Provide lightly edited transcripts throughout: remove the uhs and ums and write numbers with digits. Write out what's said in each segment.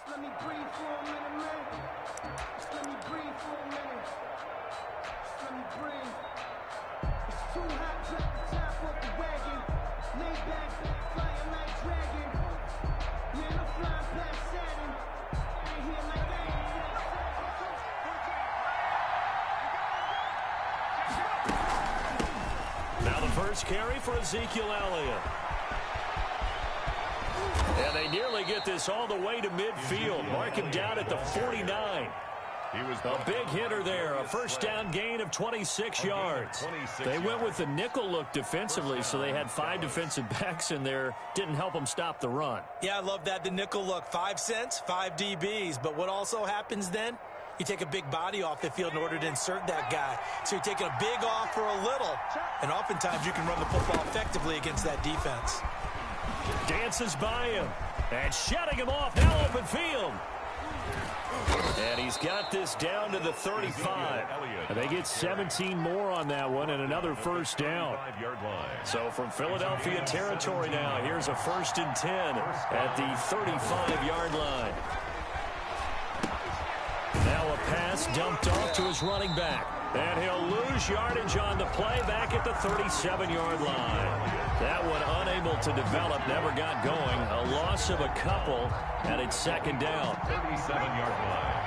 Let me breathe for a minute, man. Just let me breathe for a minute. Just let me breathe. It's too hot, drop the top off the wagon. Lay back, flying like dragon. Man, I'm flying past Saturn. Ain't here like I ain't Now the first carry for Ezekiel Elliott. And they nearly get this all the way to midfield. Mark him down at the 49. A big hitter there. A first down gain of 26 yards. They went with the nickel look defensively, so they had 5 defensive backs in there. Didn't help them stop the run. Yeah, I love that, the nickel look. 5 cents, 5 DBs. But what also happens then? You take a big body off the field in order to insert that guy. So you're taking a big off for a little. And oftentimes you can run the football effectively against that defense. Dances by him. And shutting him off. Now open field. And he's got this down to the 35. And they get 17 more on that one and another first down. So from Philadelphia territory now, here's a 1st and 10 at the 35-yard line. Now a pass dumped off to his running back. And he'll lose yardage on the play back at the 37-yard line. That one unable to develop, never got going. A loss of a couple, and it's 2nd down. 37-yard line.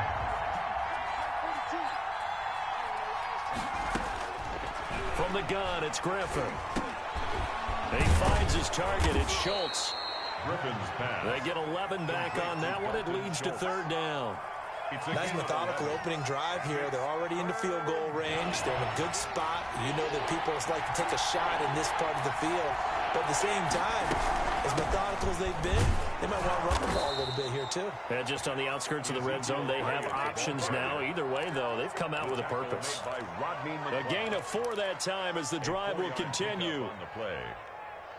From the gun, it's Griffin. He finds his target. It's Schultz. Griffin's pass. They get 11 back on that one. It leads to 3rd down. Nice methodical opening drive here. They're already into field goal range. They're in a good spot. You know that people just like to take a shot in this part of the field. But at the same time, as methodical as they've been, they might want to run the ball a little bit here too. And just on the outskirts of the red zone, they have options now. Either way, though, they've come out with a purpose. A gain of 4 that time as the drive will continue.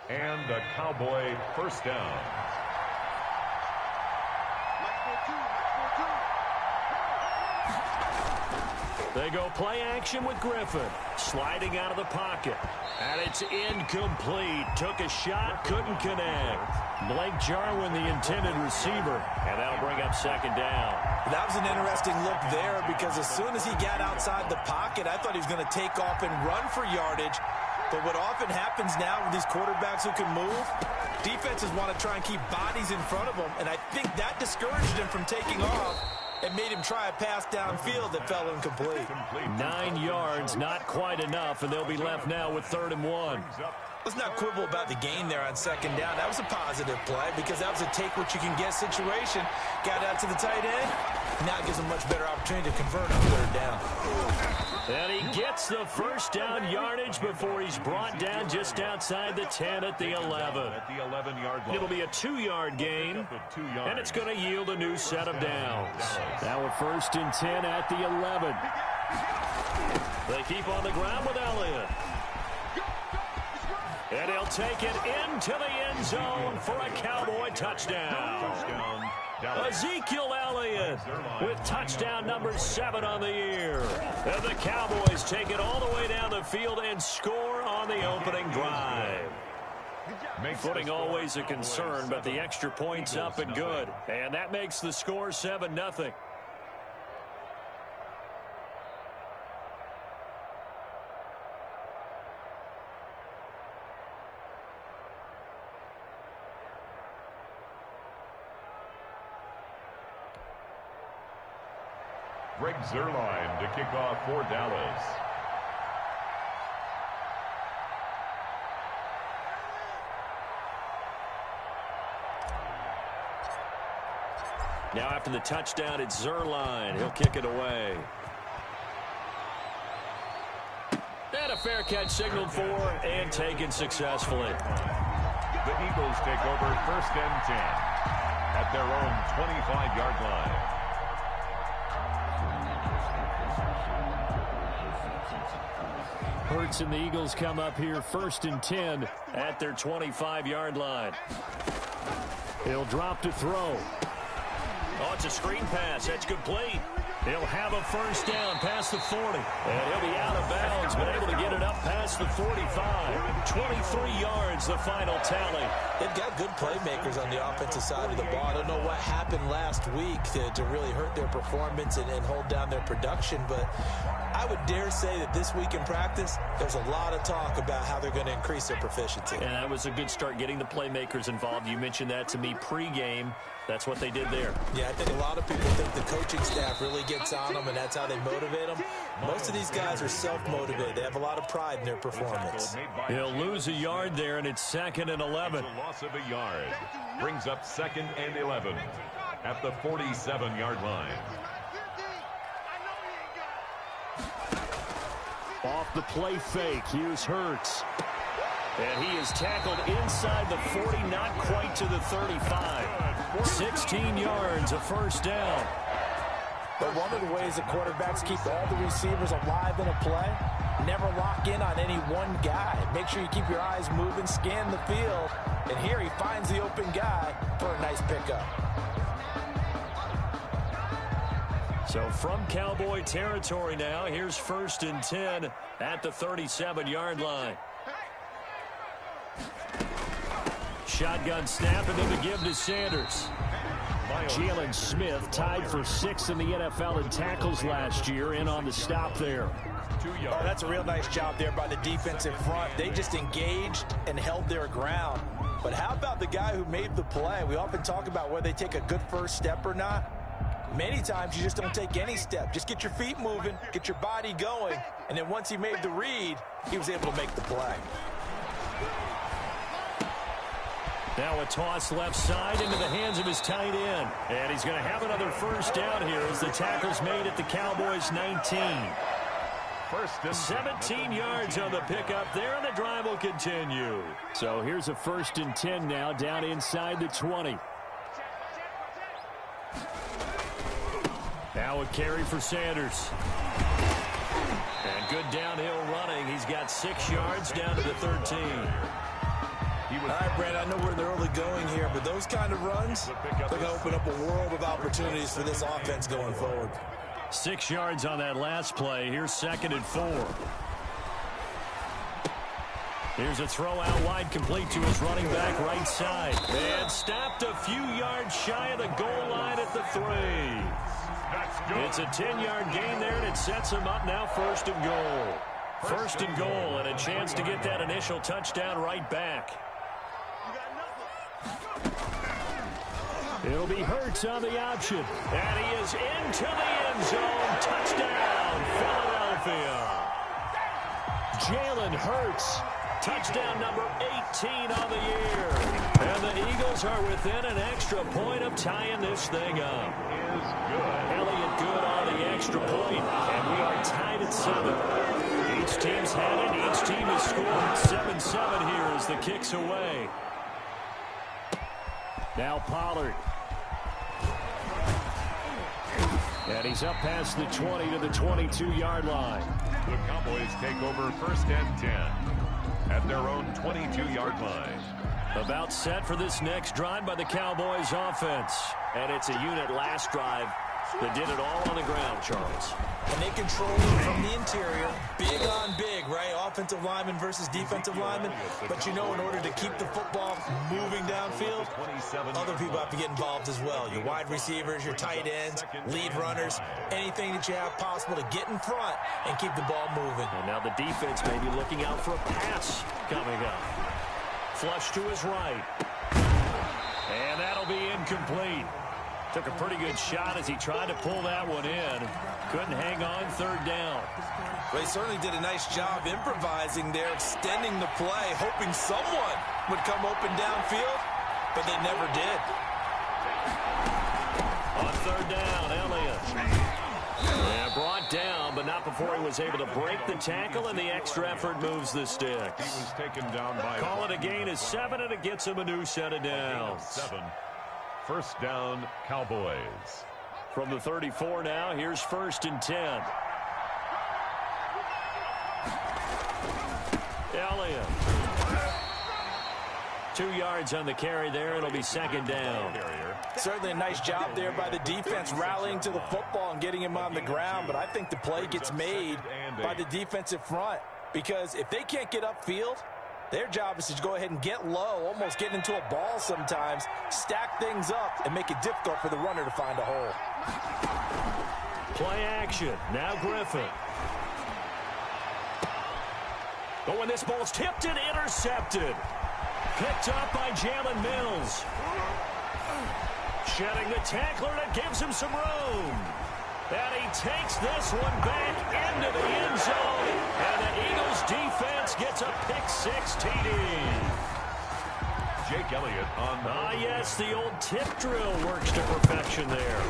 And a Cowboy first down. They go play action with Griffin. Sliding out of the pocket. And it's incomplete. Took a shot, couldn't connect. Blake Jarwin, the intended receiver. And that'll bring up 2nd down. That was an interesting look there because as soon as he got outside the pocket, I thought he was going to take off and run for yardage. But what often happens now with these quarterbacks who can move, defenses want to try and keep bodies in front of them. And I think that discouraged him from taking off. It made him try a pass downfield that fell incomplete. 9 yards, not quite enough, and they'll be left now with 3rd and 1. Let's not quibble about the gain there on 2nd down. That was a positive play because that was a take-what-you-can-get situation. Got out to the tight end. Now it gives him a much better opportunity to convert on 3rd down. And he gets the first down yardage before he's brought down just outside the 10 at the 11. At the 11-yard line. It'll be a 2-yard gain, and it's going to yield a new set of downs. Now a 1st and 10 at the 11. They keep on the ground with Elliott. And he'll take it into the end zone for a Cowboy touchdown. Ezekiel Elliott with touchdown number 7 on the year. And the Cowboys take it all the way down the field and score on the opening drive. Footing always a concern, but the extra point's up and good. And that makes the score 7-0. Greg Zuerlein to kick off for Dallas. Now after the touchdown, it's Zuerlein. He'll kick it away. And a fair catch signaled for and taken successfully. The Eagles take over 1st and 10 at their own 25-yard line. Hurts and the Eagles come up here 1st and 10 at their 25-yard line. He'll drop to throw. Oh, it's a screen pass. That's complete. He'll have a first down past the 40. And he'll be out of bounds, but able to get it up past the 45. 23 yards, the final tally. They've got good playmakers on the offensive side of the ball. I don't know what happened last week to really hurt their performance and hold down their production, but I would dare say that this week in practice, there's a lot of talk about how they're going to increase their proficiency. And that was a good start getting the playmakers involved. You mentioned that to me pregame. That's what they did there. Yeah, I think a lot of people think the coaching staff really gets on them, and that's how they motivate them. Most of these guys are self-motivated. They have a lot of pride in their performance. He'll lose a yard there, and it's 2nd and 11. A loss of a yard. Brings up 2nd and 11 at the 47-yard line. Off the play fake, here's Hurts. And he is tackled inside the 40, not quite to the 35. 16 yards, a first down. But one of the ways the quarterbacks keep all the receivers alive in a play, never lock in on any one guy. Make sure you keep your eyes moving, scan the field. And here he finds the open guy for a nice pickup. So from Cowboy territory now, here's 1st and 10 at the 37-yard line. Shotgun snap, and then the give to Sanders. Jalen Smith tied for 6th in the NFL in tackles last year, in on the stop there. Oh, that's a real nice job there by the defensive front. They just engaged and held their ground. But how about the guy who made the play? We often talk about whether they take a good first step or not. Many times you just don't take any step. Just get your feet moving, get your body going, and then once he made the read, he was able to make the play. Now a toss left side into the hands of his tight end. And he's going to have another first down here as the tackle's made at the Cowboys' 19. 17 yards on the pickup there, and the drive will continue. So here's a 1st and 10 now, down inside the 20. Now a carry for Sanders. And good downhill running. He's got 6 yards down to the 13. All right, Brad, I know we're in the early going here, but those kind of runs, they're going to open up a world of opportunities for this offense going forward. 6 yards on that last play. Here's 2nd and 4. Here's a throw out wide, complete to his running back right side. And stopped a few yards shy of the goal line at the 3. It's a 10-yard gain there, and it sets him up now 1st and goal. 1st and goal, and a chance to get that initial touchdown right back. It'll be Hurts on the option. And he is into the end zone. Touchdown, Philadelphia. Jalen Hurts. Touchdown number 18 on the year. And the Eagles are within an extra point of tying this thing up. Elliott good on the extra point. And we are tied at 7. Each team's had it. Each team has scored 7-7 here as the kick's away. Now Pollard. And he's up past the 20 to the 22-yard line. The Cowboys take over 1st and 10 at their own 22-yard line. About set for this next drive by the Cowboys offense. And it's a unit last drive that did it all on the ground, Charles. And they control it from the interior. Big on big, right? Offensive lineman versus defensive lineman. But you know, in order to keep the football moving downfield, other people have to get involved as well. Your wide receivers, your tight ends, lead runners, anything that you have possible to get in front and keep the ball moving. And now the defense may be looking out for a pass coming up. Flush to his right. And that'll be incomplete. Took a pretty good shot as he tried to pull that one in. Couldn't hang on, 3rd down. Well, he certainly did a nice job improvising there, extending the play, hoping someone would come open downfield, but they never did. On 3rd down, Elliott. Yeah, brought down, but not before he was able to break the tackle, and the extra effort moves the sticks. He was taken down by Call it a gain of 7, and it gets him a new set of downs. 7. 1st down, Cowboys. From the 34 now, here's 1st and 10. Elliott. 2 yards on the carry there. It'll be second down. Certainly a nice job there by the defense rallying to the football and getting him on the ground, but I think the play gets made by the defensive front because if they can't get upfield, their job is to go ahead and get low, almost get into a ball sometimes, stack things up, and make it difficult for the runner to find a hole. Play action. Now Griffin. But when this ball's tipped and intercepted. Picked up by Jalen Mills. Shedding the tackler, and it gives him some room. And he takes this one back into the end zone. And the Eagles defense gets a pick-6 TD. Jake Elliott on yes, the old tip drill works to perfection there.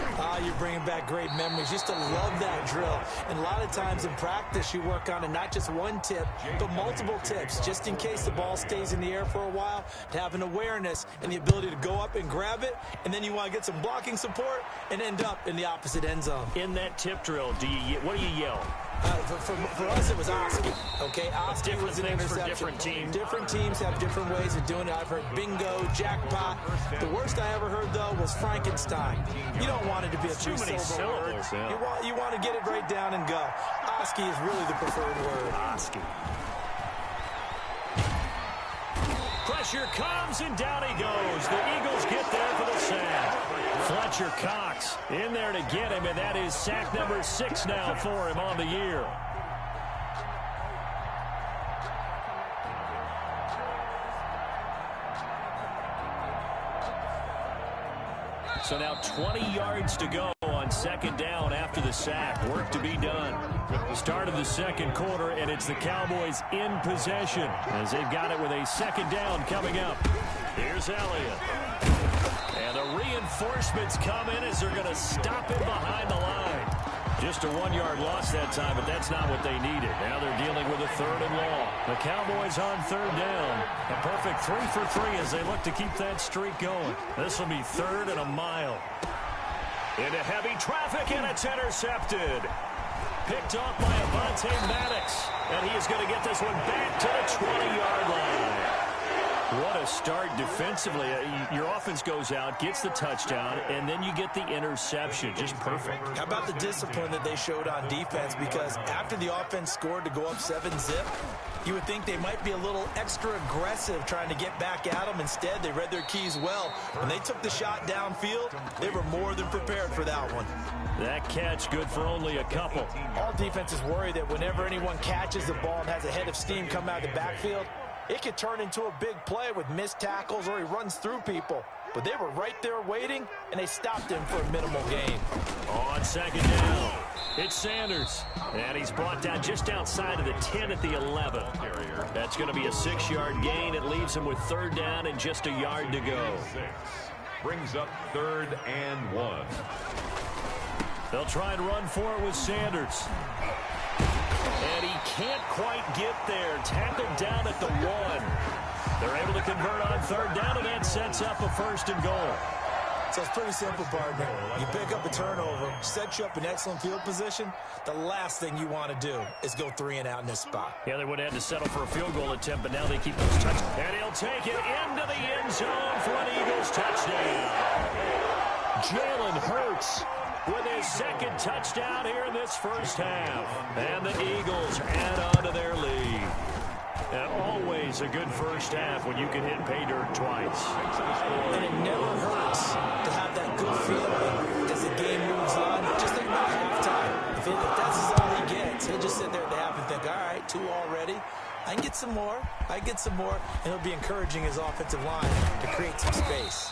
You're bringing back great memories. Used to love that drill. And a lot of times in practice, you work on it, not just one tip, but multiple tips, just in case the ball stays in the air for a while, to have an awareness and the ability to go up and grab it, and then you want to get some blocking support and end up in the opposite end zone. In that tip drill, what do you yell? For us, it was Oski. Okay, Oski was an interception. For different teams. Different teams have different ways of doing it. I've heard bingo, jackpot. The worst I ever heard, though, was Frankenstein. You don't want it to be a too many syllables. Yeah. You want to get it right down and go. Oski is really the preferred word. Oski. Pressure comes, and down he goes. The Eagles get there for the sack. Fletcher Cox in there to get him, and that is sack number 6 now for him on the year. So now 20 yards to go on second down after the sack. Work to be done. Start of the second quarter, and it's the Cowboys in possession as they've got it with a second down coming up. Here's Elliott. And the reinforcements come in as they're going to stop him behind the line. Just a 1-yard loss that time, but that's not what they needed. Now they're dealing with a 3rd and long. The Cowboys on 3rd down. A perfect 3 for 3 as they look to keep that streak going. This will be 3rd and a mile. Into heavy traffic, and it's intercepted. Picked off by Avonte Maddox. And he is going to get this one back to the 20-yard line. What a start defensively. Your offense goes out, gets the touchdown, and then you get the interception. Just perfect. How about the discipline that they showed on defense? Because after the offense scored to go up 7-zip, you would think they might be a little extra aggressive trying to get back at them. Instead, they read their keys well. When they took the shot downfield, they were more than prepared for that one. That catch good for only a couple. All defenses worry that whenever anyone catches the ball and has a head of steam come out of the backfield, it could turn into a big play with missed tackles or he runs through people. But they were right there waiting, and they stopped him for a minimal gain. On second down, it's Sanders. And he's brought down just outside of the 10 at the 11. That's going to be a 6-yard gain. It leaves him with 3rd down and just a yard to go. Brings up 3rd and 1. They'll try and run for it with Sanders. And he can't quite get there. Tackled down at the 1. They're able to convert on 3rd down, and that sets up a 1st and goal. So it's pretty simple, partner. You pick up a turnover, sets you up in excellent field position. The last thing you want to do is go 3 and out in this spot. Yeah, they would have had to settle for a field goal attempt, but now they keep those touchdowns. And he'll take it into the end zone for an Eagles touchdown. Jalen Hurts with his 2nd touchdown here in this first half. And the Eagles add on to their lead. And always a good first half when you can hit pay dirt twice. And it never hurts to have that good feeling as the game moves on. Just think about halftime. If that's all he gets, he'll just sit there at the half and think, all right, 2 already. I can get some more. And he'll be encouraging his offensive line to create some space.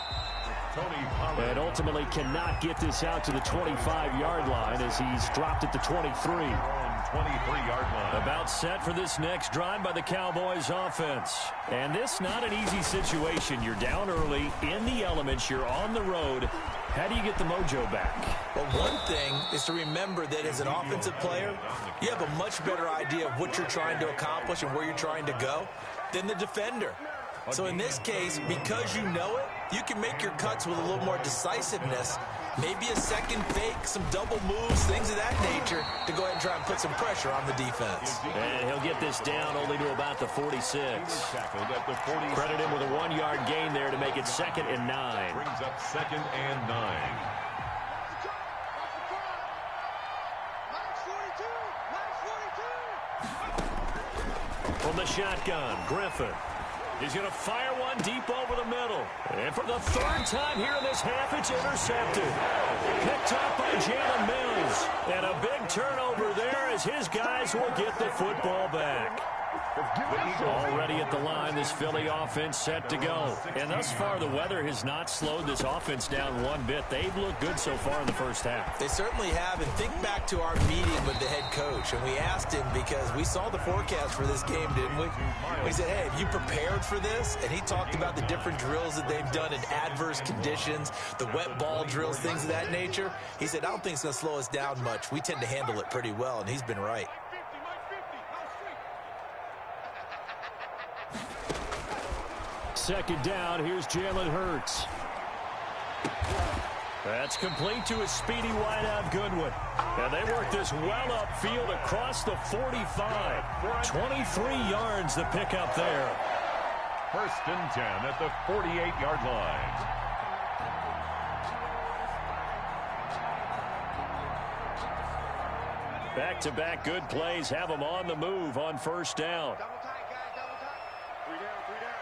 And ultimately cannot get this out to the 25-yard line as he's dropped at the 23. 23-yard line. About set for this next drive by the Cowboys offense. And this not an easy situation. You're down early, in the elements, you're on the road. How do you get the mojo back? Well, one thing is to remember that as an offensive player, you have a much better idea of what you're trying to accomplish and where you're trying to go than the defender. So in this case, because you know it, you can make your cuts with a little more decisiveness. Maybe a second fake, some double moves, things of that nature to go ahead and try and put some pressure on the defense. And he'll get this down only to about the 46. Credit him with a 1-yard gain there to make it 2nd and 9. Brings up 2nd and 9. From the shotgun, Griffin. He's going to fire one deep over the middle. And for the 3rd time here in this half, it's intercepted. Picked up by Jalen Mills. And a big turnover there as his guys will get the football back. Already at the line, this Philly offense set to go. And thus far, the weather has not slowed this offense down one bit. They've looked good so far in the first half. They certainly have. And think back to our meeting with the head coach. And we asked him because we saw the forecast for this game, didn't we? We said, hey, have you prepared for this? And he talked about the different drills that they've done in adverse conditions, the wet ball drills, things of that nature. He said, I don't think it's going to slow us down much. We tend to handle it pretty well, and he's been right. Second down, here's Jalen Hurts. That's complete to a speedy wideout Goodwin. And they work this well upfield across the 45. 23 yards to pick up there. 1st and 10 at the 48-yard line. Back-to-back good plays have them on the move on 1st down. Double tight, guys, double tight. 3 down, 3 down.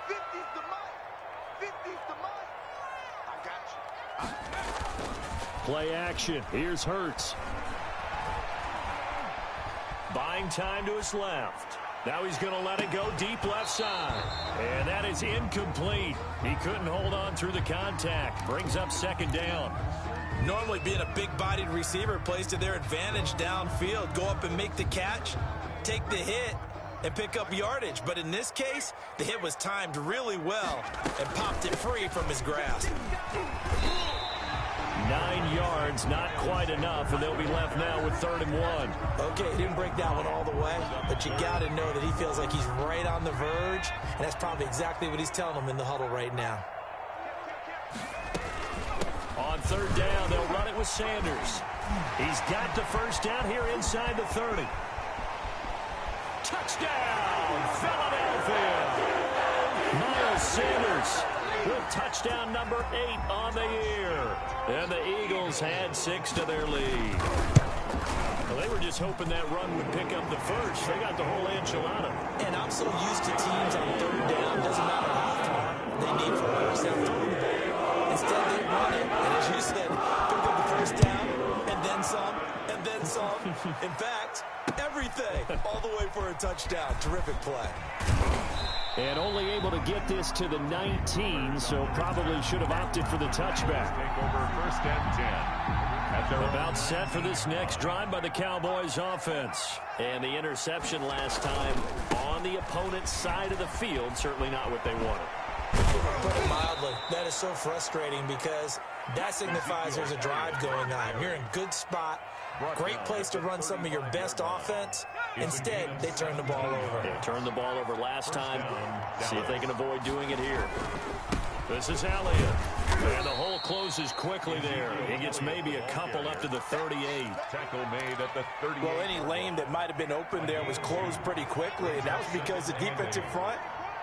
50's the mic. 50's the mic. I got you. Play action. Here's Hurts. Buying time to his left. Now he's going to let it go deep left side. And that is incomplete. He couldn't hold on through the contact. Brings up 2nd down. Normally being a big-bodied receiver plays to their advantage downfield. Go up and make the catch, take the hit, and pick up yardage. But in this case, the hit was timed really well and popped it free from his grasp. 9 yards, not quite enough, and they'll be left now with 3rd and 1. Okay, he didn't break that one all the way, but you got to know that he feels like he's right on the verge, and that's probably exactly what he's telling them in the huddle right now. On 3rd down, they'll run it with Sanders. He's got the 1st down here inside the 30. Touchdown, Philadelphia! Miles Sanders with touchdown number 8 on the year. And the Eagles had 6 to their lead. Well, they were just hoping that run would pick up the first. They got the whole enchilada. And I'm so used to teams on 3rd down, doesn't matter how far they need for first down throwing the ball. Instead, they run it. And as you said, pick up the 1st down, and then some, and then some. In fact, everything all the way for a touchdown. Terrific play. And only able to get this to the 19, so probably should have opted for the touchback. Take over 1st and 10. At their About set for this next drive by the Cowboys offense. And the interception last time on the opponent's side of the field, certainly not what they wanted. Put it mildly, that is so frustrating because that signifies there's a drive going on. You're in a good spot, great place to run some of your best offense. Instead, they turn the ball over. They turned the ball over last time. See if they can avoid doing it here. This is Elliott. And the hole closes quickly there. He gets maybe a couple up to the 38. tackle made at the 38. Well, any lane that might have been open there was closed pretty quickly, and that was because the defensive front,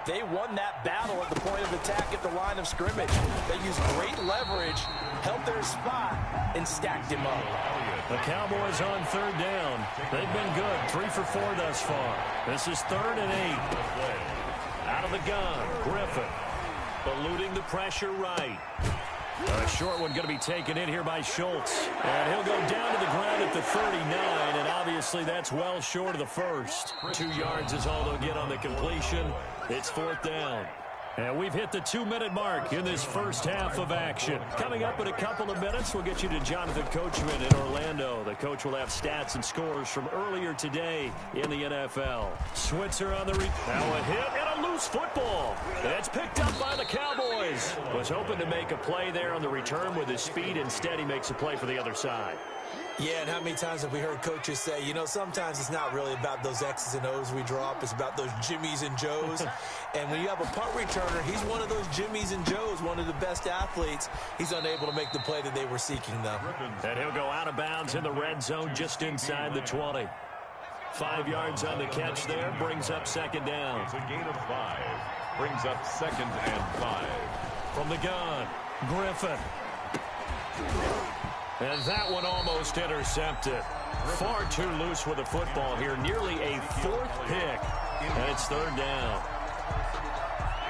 they won that battle at the point of attack at the line of scrimmage. They used great leverage, held their spot, and stacked him up. The Cowboys on 3rd down. They've been good, 3 for 4 thus far. This is 3rd and 8. Out of the gun, Griffin. Eluding the pressure right. A short one going to be taken in here by Schultz. And he'll go down to the ground at the 39, and obviously that's well short of the first. 2 yards is all they'll get on the completion. It's 4th down. And we've hit the 2-minute mark in this first half of action. Coming up in a couple of minutes, we'll get you to Jonathan Coachman in Orlando. The coach will have stats and scores from earlier today in the NFL. Switzer on the now a hit and a loose football. It's picked up by the Cowboys. Was hoping to make a play there on the return with his speed. Instead, he makes a play for the other side. Yeah, and how many times have we heard coaches say, you know, sometimes it's not really about those X's and O's we draw up. It's about those Jimmies and Joes. And when you have a punt returner, he's one of those Jimmies and Joes, one of the best athletes. He's unable to make the play that they were seeking, though. And he'll go out of bounds in the red zone just inside the 20. 5 yards on the catch there, brings up second down. It's a gain of 5. Brings up 2nd and 5. From the gun, Griffin. And that one almost intercepted. Far too loose with the football here. Nearly a 4th pick. And it's 3rd down.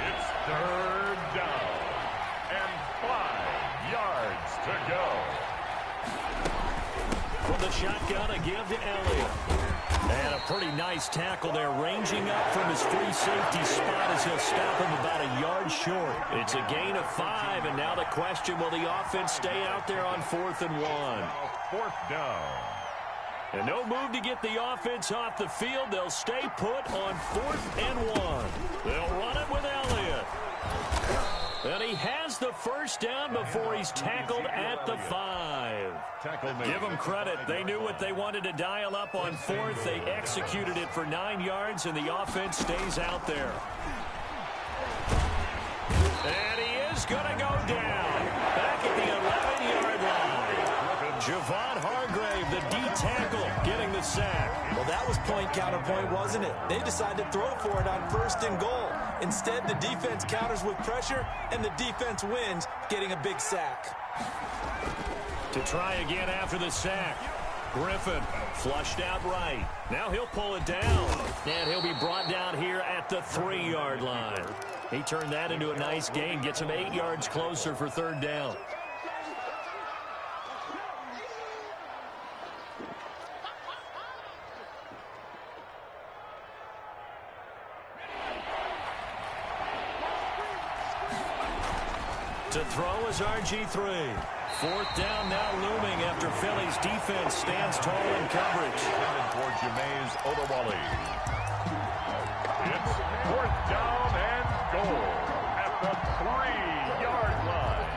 It's 3rd down. And 5 yards to go. From the shotgun, a give to Elliott. And a pretty nice tackle there, ranging up from his free safety spot as he'll stop him about a yard short. It's a gain of 5, and now the question, will the offense stay out there on 4th and 1? 4th down. And no move to get the offense off the field. They'll stay put on 4th and 1. They'll run it with Elliott. And he has the first down before he's tackled at the 5. Give them credit. They knew what they wanted to dial up on 4th. They executed it for 9 yards, and the offense stays out there. And he is going to go down. Back at the 11-yard line. Javon Hargrave, the D tackle, getting the sack. Well, that was point counterpoint, wasn't it? They decided to throw for it on 1st and goal. Instead, the defense counters with pressure, and the defense wins, getting a big sack. To try again after the sack. Griffin flushed out right. Now he'll pull it down. And he'll be brought down here at the 3-yard line. He turned that into a nice gain. Gets him 8 yards closer for 3rd down. To throw is RG3. 4th down now looming after Philly's defense stands tall in coverage. Headed for Jameis Odewale. It's 4th down and goal at the 3-yard line.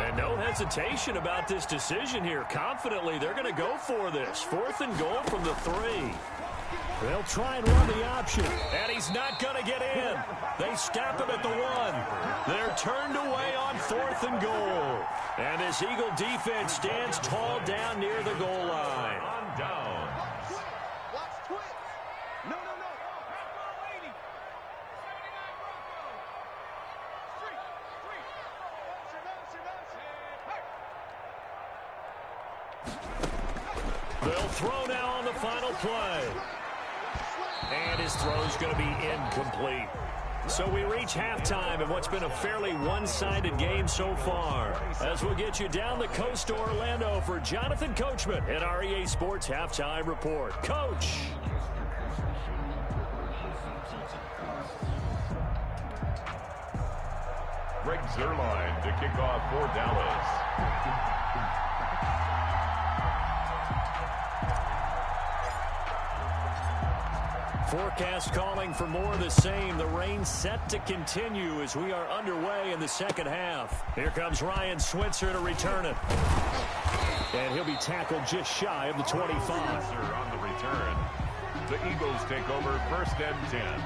And no hesitation about this decision here. Confidently, they're going to go for this. 4th and goal from the 3. They'll try and run the option, and he's not going to get in. They stop him at the 1. They're turned away on 4th and goal. And this Eagle defense stands tall down near the goal line. On down. They'll throw now on the final play. And his throw's going to be incomplete. So we reach halftime in what's been a fairly one-sided game so far. As we'll get you down the coast to Orlando for Jonathan Coachman at our EA Sports Halftime Report. Coach. Greg Zuerlein to kick off for Dallas. Forecast calling for more of the same. The rain set to continue as we are underway in the second half. Here comes Ryan Switzer to return it. And he'll be tackled just shy of the 25. On the return. The Eagles take over 1st and 10.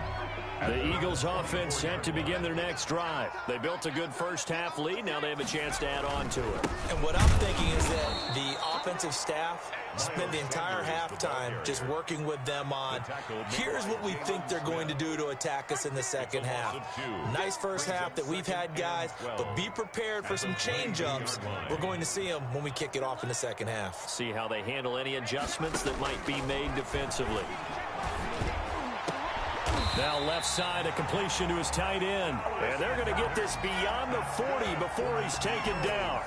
The Eagles offense set to begin their next drive. They built a good first half lead. Now they have a chance to add on to it. And what I'm thinking is that the offensive staff spent the entire halftime just working with them on, here's what we think they're going to do to attack us in the second half. Nice first half that we've had, guys, but be prepared for some change-ups. We're going to see them when we kick it off in the second half. See how they handle any adjustments that might be made defensively. Now left side, a completion to his tight end. And they're going to get this beyond the 40 before he's taken down.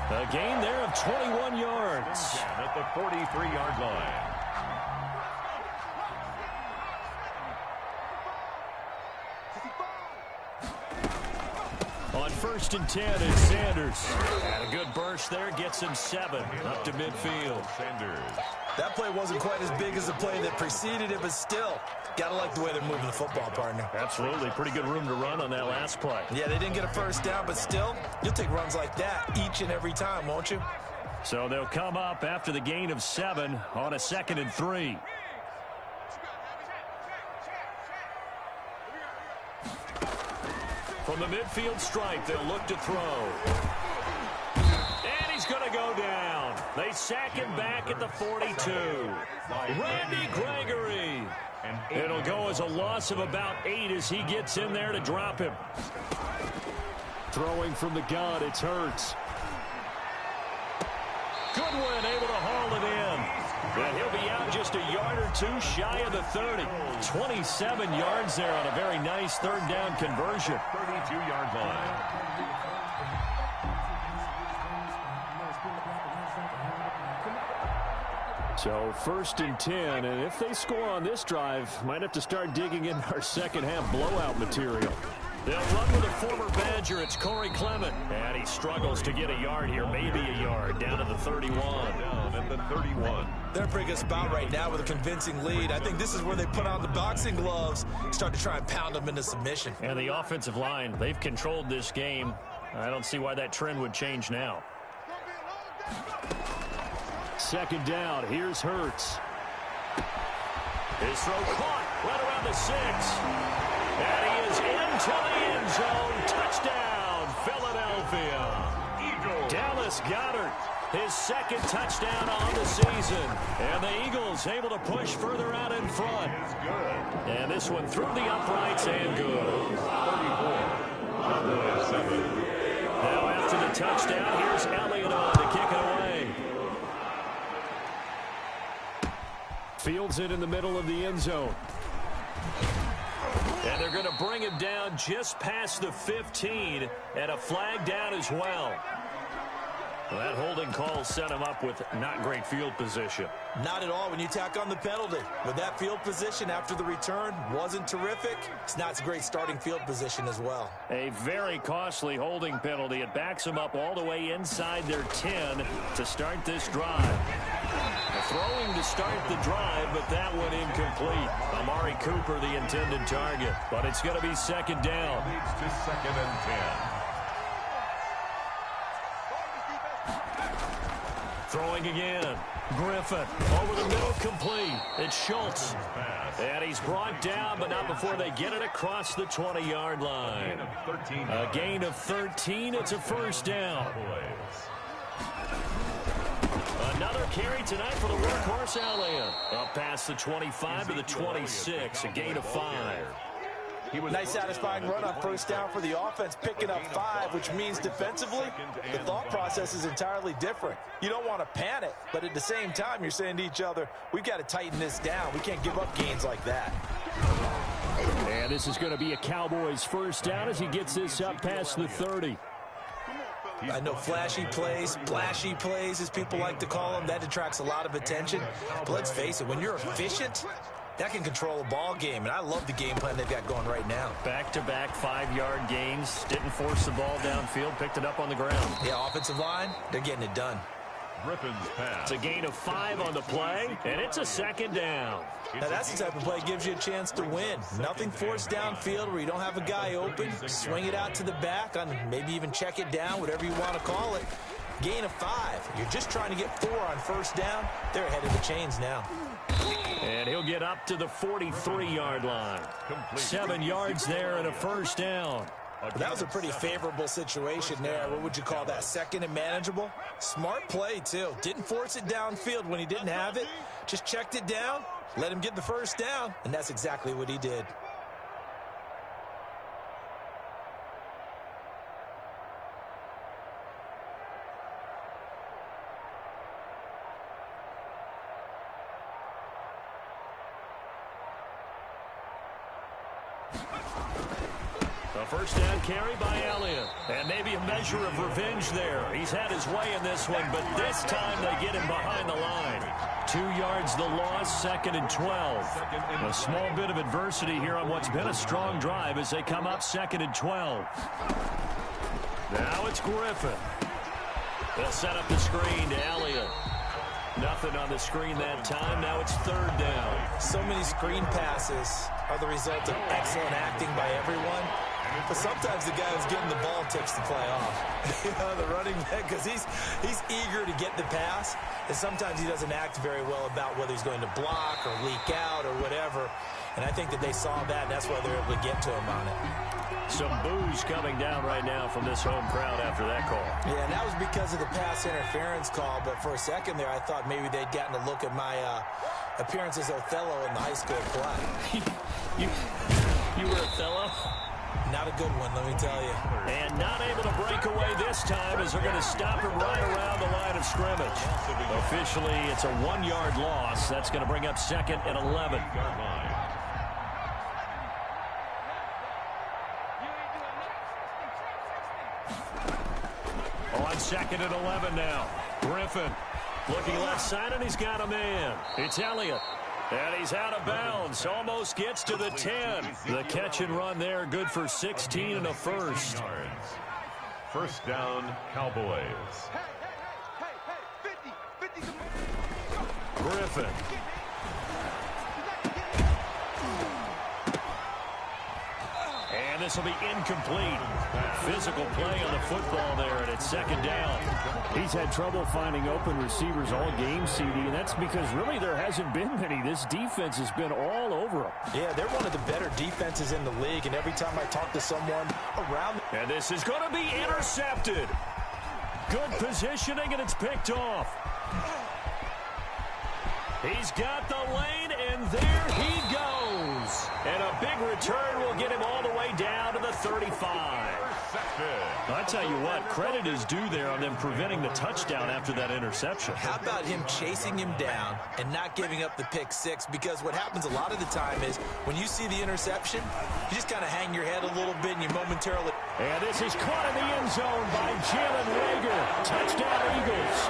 A gain there of 21 yards. At the 43-yard line. On 1st and 10 is Sanders. And a good burst there gets him 7 up to midfield. Sanders That play wasn't quite as big as the play that preceded it, but still, got to like the way they're moving the football, partner. Absolutely. Pretty good room to run on that last play. Yeah, they didn't get a first down, but still, you'll take runs like that each and every time, won't you? So they'll come up after the gain of 7 on a 2nd and 3. From the midfield stripe, they'll look to throw. And he's going to go down. They sack him back at the 42. Randy Gregory. It'll go as a loss of about 8 as he gets in there to drop him. Throwing from the gun, it's Hurts. Goodwin able to haul it in. And he'll be out just a yard or 2 shy of the 30. 27 yards there on a very nice 3rd down conversion. 32-yard line. So 1st and 10, and if they score on this drive, might have to start digging in our second half blowout material. They'll run with a former Badger. It's Corey Clement. And he struggles to get a yard here, maybe a yard, down to the 31. Down at the 31. They're a pretty good spot right now with a convincing lead. I think this is where they put on the boxing gloves, start to try and pound them into submission. And the offensive line, they've controlled this game. I don't see why that trend would change now. 2nd down. Here's Hurts. His throw caught right around the 6. And he is into the end zone. Touchdown, Philadelphia. Eagles. Dallas Goedert, his 2nd touchdown on the season. And the Eagles able to push further out in front. It's good. And this one through the uprights and good. 34. Cowboys 7. Now after the touchdown, here's Elliott on to kick it away. Fields it in the middle of the end zone. And they're going to bring him down just past the 15, and a flag down as well. Well, that holding call set him up with not great field position. Not at all when you tack on the penalty. But that field position after the return wasn't terrific. It's not a great starting field position as well. A very costly holding penalty. It backs them up all the way inside their 10 to start this drive. Throwing to start the drive, but that one incomplete. Amari Cooper, the intended target. But it's going to be 2nd down. Leads to 2nd and 10. Throwing again. Griffin over the middle, complete. It's Schultz. And he's brought down, but not before they get it across the 20-yard line. A gain of 13. It's a 1st down. Another carry tonight for the workhorse Elliott. Up past the 25 to the 26, a gain of 5. Nice satisfying run on 1st down for the offense, picking up 5, which means defensively, the thought process is entirely different. You don't want to panic, but at the same time, you're saying to each other, we've got to tighten this down. We can't give up gains like that. And this is going to be a Cowboys 1st down as he gets this up past the 30. I know flashy plays, splashy plays, as people like to call them, that attracts a lot of attention. But let's face it, when you're efficient, that can control a ball game. And I love the game plan they've got going right now. Back-to-back 5-yard gains. Didn't force the ball downfield. Picked it up on the ground. Yeah, offensive line, they're getting it done. Griffin's pass. It's a gain of 5 on the play, and it's a 2nd down. Now, that's the type of play that gives you a chance to win. Nothing forced downfield where you don't have a guy open. Swing it out to the back, on maybe even check it down, whatever you want to call it. Gain of 5. You're just trying to get 4 on 1st down. They're ahead of the chains now. And he'll get up to the 43-yard line. 7 yards there and a 1st down. Well, that was a pretty favorable situation there. What would you call that? 2nd and manageable? Smart play, too. Didn't force it downfield when he didn't have it. Just checked it down, let him get the 1st down, and that's exactly what he did. A 1st down carry by Elliott. And maybe a measure of revenge there. He's had his way in this one, but this time they get him behind the line. 2 yards the loss, 2nd and 12. A small bit of adversity here on what's been a strong drive as they come up 2nd and 12. Now it's Griffin. They'll set up the screen to Elliott. Nothing on the screen that time. Now it's third down. So many screen passes are the result of excellent acting by everyone. But sometimes the guy who's getting the ball tips the play off. The running back, because he's eager to get the pass, and sometimes he doesn't act very well about whether he's going to block or leak out or whatever. And I think that they saw that, and that's why they're able to get to him on it. Some boos coming down right now from this home crowd after that call. Yeah, and that was because of the pass interference call. But for a second there, I thought maybe they'd gotten a look at my appearance as Othello in the high school play. You were Othello? Not a good one, let me tell you. And not able to break away this time as they're going to stop him right around the line of scrimmage. Officially, it's a 1-yard loss. That's going to bring up second and 11. On second and 11 now. Griffin looking left side, and he's got a man. It's Elliott. And he's out of bounds. Almost gets to the 10. The catch and run there, good for 16 and a first. First down, Cowboys. Griffin. And this will be incomplete. Physical play on the football there, and it's second down. He's had trouble finding open receivers all game, CD, and that's because really there hasn't been many. This defense has been all over him. Yeah, they're one of the better defenses in the league, and every time I talk to someone around... And this is going to be intercepted. Good positioning, and it's picked off. He's got the lane, and there he goes. And a big return will get him all the way down to the 35. I tell you what, credit is due there on them preventing the touchdown after that interception. How about him chasing him down and not giving up the pick six? Because what happens a lot of the time is when you see the interception, you just kind of hang your head a little bit and you momentarily... And this is caught in the end zone by Jalen Reagor. Touchdown, Eagles.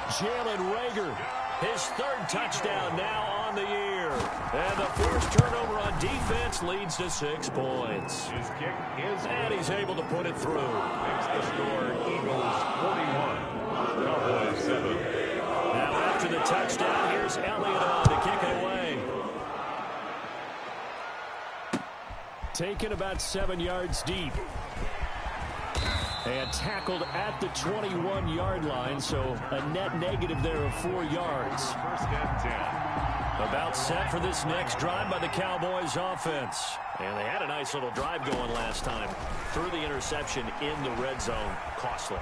Jalen Reagor, his third touchdown now on the year. And the first turnover on defense leads to 6 points. His kick is... And he's able to put it through. Makes the score Eagles 41, Cowboys 7. Now after the touchdown, here's Elliott on to kick it away. Taken about 7 yards deep. And tackled at the 21-yard line, so a net negative there of 4 yards. First and 10. About set for this next drive by the Cowboys offense. And they had a nice little drive going last time. Threw the interception in the red zone. Costly.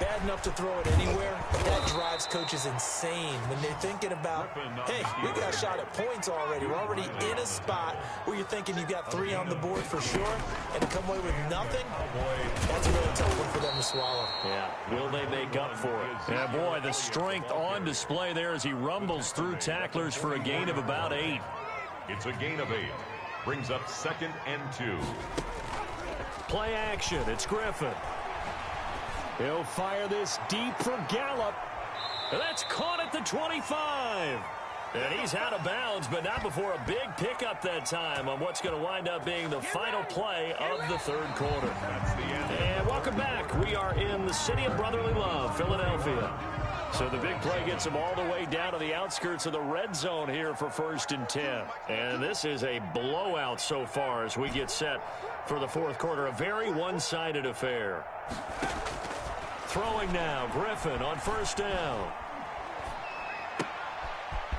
Bad enough to throw it anywhere, but that drives coaches insane when they're thinking about, hey, we got a shot at points already. We're already in a spot where you're thinking you've got 3 on the board for sure, and to come away with nothing, that's a really tough one for them to swallow. Yeah, will they make up for it? Yeah, boy, the strength on display there as he rumbles through tacklers for a gain of about 8. It's a gain of 8. Brings up second and 2. Play action, it's Griffin. He'll fire this deep for Gallup. That's caught at the 25. And he's out of bounds, but not before a big pickup that time on what's going to wind up being the final play of the third quarter. And welcome back. We are in the city of brotherly love, Philadelphia. So the big play gets him all the way down to the outskirts of the red zone here for first and 10. And this is a blowout so far as we get set for the fourth quarter. A very one-sided affair. Throwing now, Griffin on first down.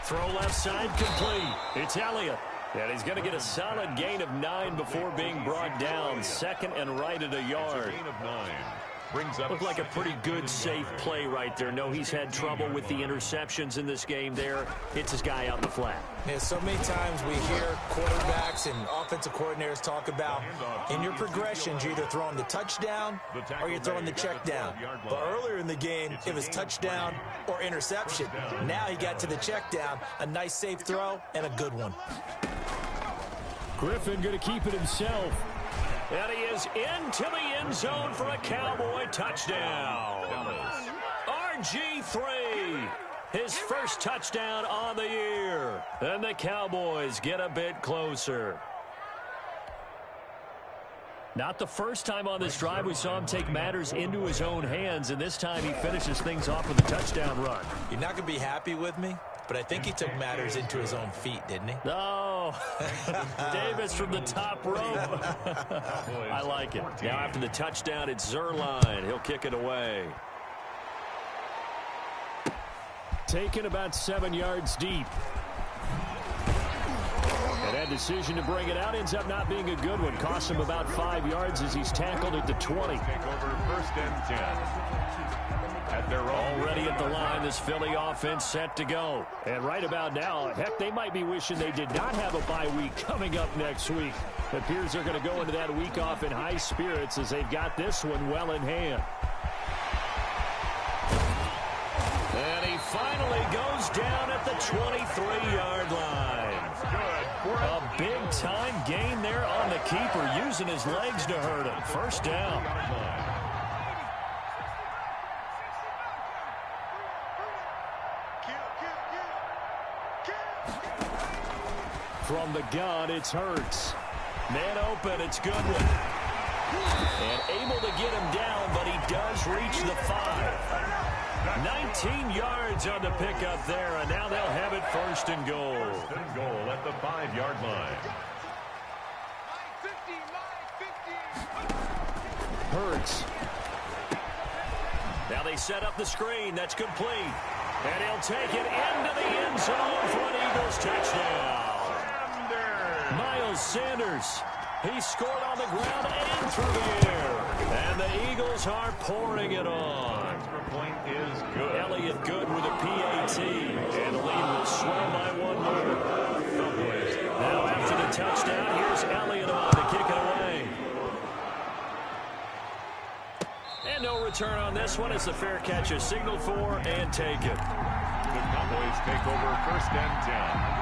Throw left side complete. It's Elliott. And he's going to get a solid gain of 9 before being brought down. Second and right at a yard. Gain of 9. Brings up Looked like a pretty good, safe play right there. No, he's had trouble with the interceptions in this game there. Hits his guy out in the flat. Yeah, so many times we hear quarterbacks and offensive coordinators talk about in your progressions, you're either throwing the touchdown or you're throwing the check down. But earlier in the game, it was touchdown or interception. Now he got to the check down, a nice safe throw, and a good one. Griffin going to keep it himself. And he is into the end zone for a Cowboy touchdown. RG3, his first touchdown on the year. And the Cowboys get a bit closer. Not the first time on this drive we saw him take matters into his own hands, and this time he finishes things off with a touchdown run. You're not going to be happy with me, but I think he took matters into his own feet, didn't he? No. Davis from the top rope. I like it. Now after the touchdown, it's Zerline. He'll kick it away. Taken about 7 yards deep. And that decision to bring it out ends up not being a good one. Costs him about 5 yards as he's tackled at the 20. Take over first and 10. At their own. Already at the line, this Philly offense set to go. And right about now, heck, they might be wishing they did not have a bye week coming up next week. It appears they're going to go into that week off in high spirits as they've got this one well in hand. And he finally goes down at the 23-yard line. A big-time gain there on the keeper, using his legs to hurt him. First down. From the gun, it's Hurts. Man open, it's Goodwin. And able to get him down, but he does reach the 5. 19 yards on the pickup there, and now they'll have it first and goal. First and goal at the 5-yard line. Hurts. Now they set up the screen. That's complete. And he'll take it into the end zone for an Eagles touchdown. Miles Sanders. He scored on the ground and through the air. And the Eagles are pouring it on. Extra point is good. Elliott good with a PAT. And the lead will swell by 1 more. Now after the touchdown, here's Elliott on to kick it away. And no return on this one as the fair catch is signaled for and taken. The Cowboys take over first and 10.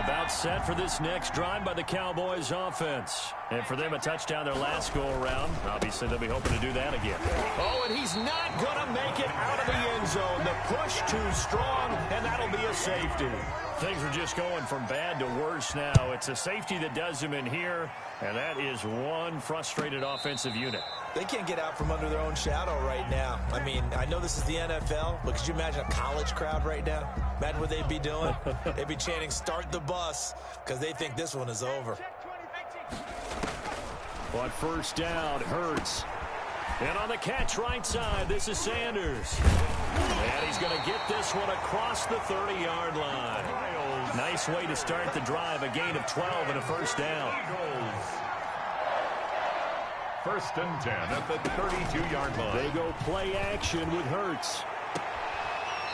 About set for this next drive by the Cowboys offense. And for them, a touchdown their last go-around. Obviously, they'll be hoping to do that again. Oh, and he's not going to make it out of the end zone. The push too strong, and that'll be a safety. Things are just going from bad to worse now. It's a safety that does them in here, and that is one frustrated offensive unit. They can't get out from under their own shadow right now. I mean, I know this is the NFL, but could you imagine a college crowd right now? Imagine what they'd be doing. They'd be chanting, "Start the bus," because they think this one is over. On first down, Hurts. And on the catch right side, this is Sanders. And he's going to get this one across the 30-yard line. Nice way to start the drive, a gain of 12 and a first down. First and 10 at the 32-yard line. They go play action with Hurts.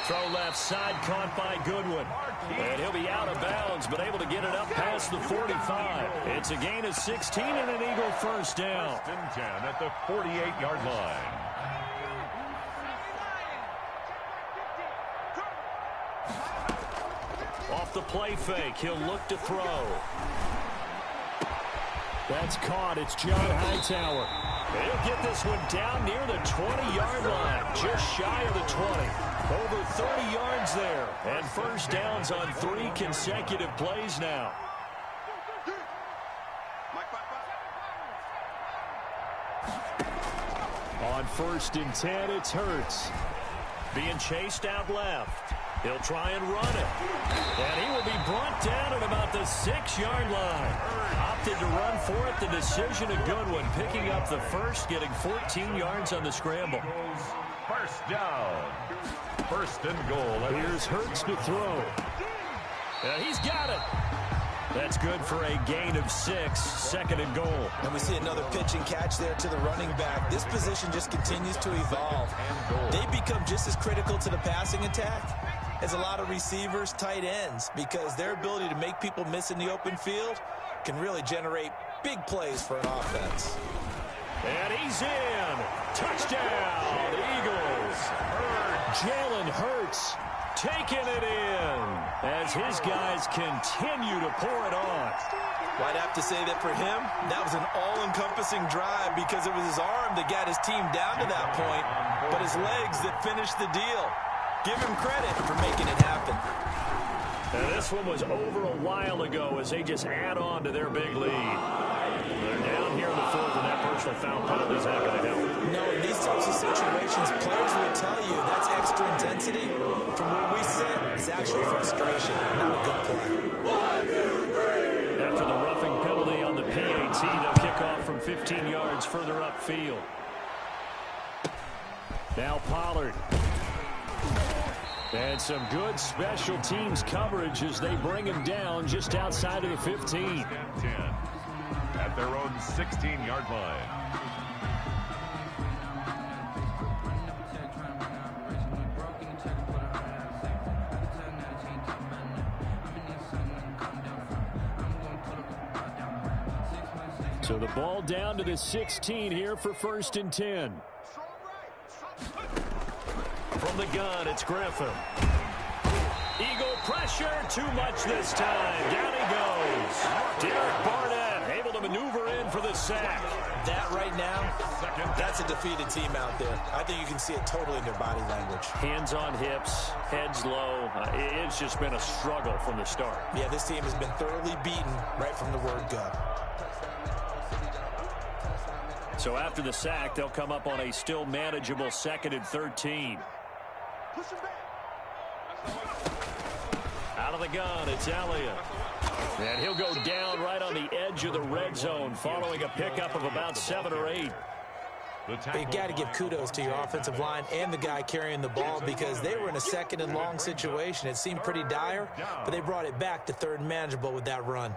Throw left side, caught by Goodwin. And he'll be out of bounds, but able to get it up past the 45. It's a gain of 16 and an Eagle first down. First and 10 at the 48-yard line. Off the play fake, he'll look to throw. That's caught. It's John Hightower. He'll get this one down near the 20-yard line, just shy of the 20. Over 30 yards there, and first downs on 3 consecutive plays now. On first and 10, it's Hurts. Being chased out left. He'll try and run it. And he will be brought down at about the 6-yard line. Opted to run for it. The decision a good one. Picking up the first, getting 14 yards on the scramble. First down. First and goal. Here's Hurts to throw. And he's got it. That's good for a gain of 6, second and goal. And we see another pitch and catch there to the running back. This position just continues to evolve. They become just as critical to the passing attack as a lot of receivers, tight ends, because their ability to make people miss in the open field can really generate big plays for an offense. And he's in. Touchdown, Eagles. Jalen Hurts taking it in as his guys continue to pour it on. Well, I'd have to say that for him, that was an all-encompassing drive because it was his arm that got his team down to that point, but his legs that finished the deal. Give him credit for making it happen. And this one was over a while ago as they just add on to their big lead. They're down here in the personal foul penalties aren't going to help. No, in these types of situations, players will tell you that's extra intensity. From where we sit, it's actually frustration, not a good play. After the roughing penalty on the PAT, they'll kick off from 15 yards further upfield. Now Pollard. And some good special teams coverage as they bring him down just outside of the 15. 10 at their own 16-yard line. So the ball down to the 16 here for 1st and 10. From the gun, it's Griffin. Eagle pressure, too much this time. Down he goes. Derek Barnett able to maneuver in for the sack. That right now, that's a defeated team out there. I think you can see it totally in their body language. Hands on hips, heads low. It's just been a struggle from the start. Yeah, this team has been thoroughly beaten right from the word go. So after the sack, they'll come up on a still manageable 2nd and 13. Out of the gun, it's Elliott. And he'll go down right on the edge of the red zone following a pickup of about 7 or 8. You've got to give kudos to your offensive line and the guy carrying the ball because they were in a 2nd and long situation. It seemed pretty dire, but they brought it back to 3rd and manageable with that run.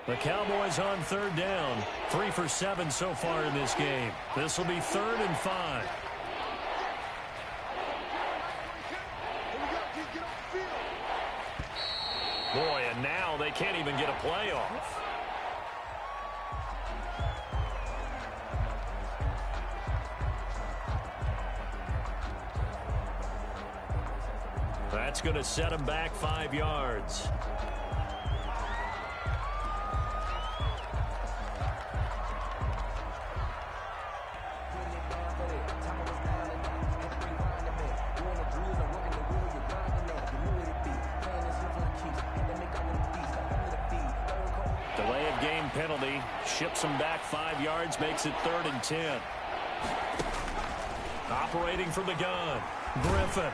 The Cowboys on 3rd down. 3 for 7 so far in this game. This will be 3rd and 5. Boy, and now they can't even get a play off. That's going to set them back 5 yards. Penalty ships them back 5 yards, makes it 3rd and 10. Operating from the gun, Griffin.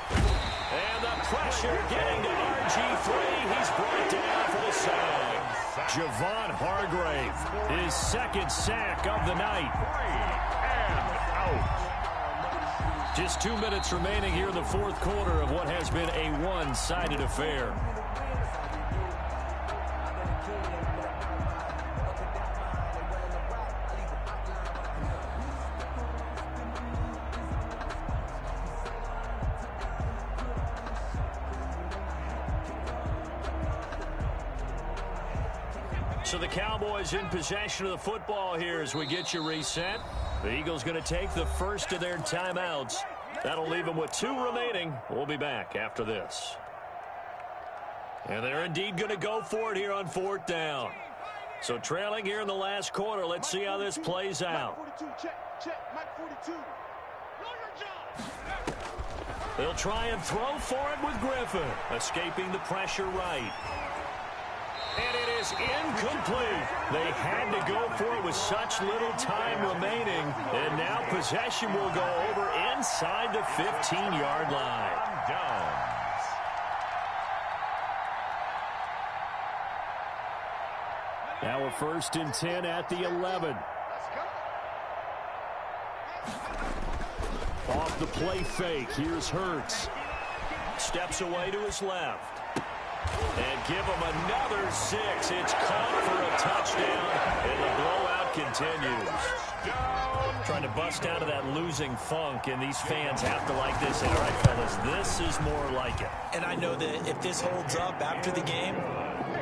And the pressure getting to RG3. He's brought down for the sack. Javon Hargrave, his 2nd sack of the night. And out. Just 2 minutes remaining here in the 4th quarter of what has been a one-sided affair. So the Cowboys in possession of the football here as we get you reset. The Eagles going to take the first of their timeouts. That'll leave them with 2 remaining. We'll be back after this. And they're indeed going to go for it here on 4th down. So trailing here in the last quarter. Let's see how this plays out. They'll try and throw for it with Griffin. Escaping the pressure right. And it is incomplete. They had to go for it with such little time remaining. And now possession will go over inside the 15-yard line. Now a 1st and 10 at the 11. Off the play fake. Here's Hurts. Steps away to his left. And give him another 6. It's caught for a touchdown, and the blowout continues. Trying to bust out of that losing funk, and these fans have to like this. And all right, fellas, this is more like it. And I know that if this holds up after the game,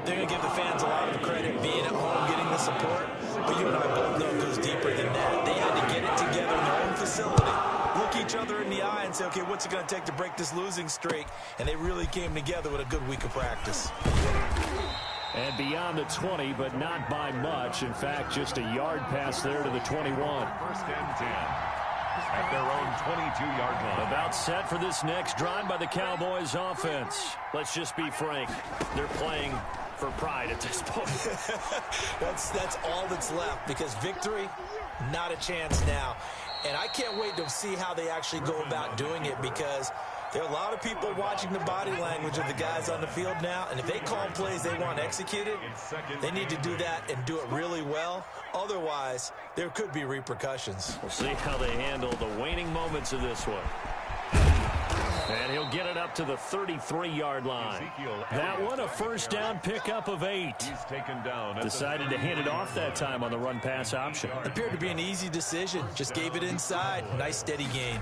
they're going to give the fans a lot of credit being at home, getting the support. But you and I both know it goes deeper than that. They had to get it together in their own facility. Look each other in the eye and say, okay, what's it going to take to break this losing streak? And they really came together with a good week of practice. And beyond the 20, but not by much. In fact, just a yard pass there to the 21. 1st and 10. at their own 22-yard line. About set for this next drive by the Cowboys offense. Let's just be frank. They're playing for pride at this point. That's all that's left, because victory, not a chance now. And I can't wait to see how they actually go about doing it, because there are a lot of people watching the body language of the guys on the field now, and if they call plays they want executed, they need to do that and do it really well. Otherwise, there could be repercussions. We'll see how they handle the waning moments of this one. And he'll get it up to the 33-yard line. That one, a first down pickup of 8. He's taken down. Decided to hand it off that time on the run-pass option. Appeared to be an easy decision. Just gave it inside. Nice steady gain.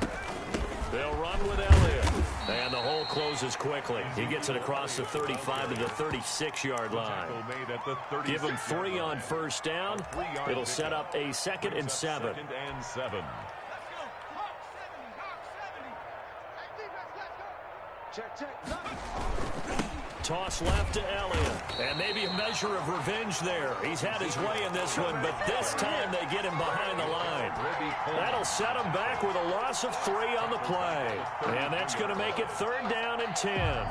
They'll run with Elliott. And the hole closes quickly. He gets it across the 35 to the 36-yard line. Give him 3 on first down. It'll set up a 2nd and 7. Toss left to Elliott. And maybe a measure of revenge there. He's had his way in this one, but this time they get him behind the line. That'll set him back with a loss of 3 on the play. And that's going to make it 3rd down and 10.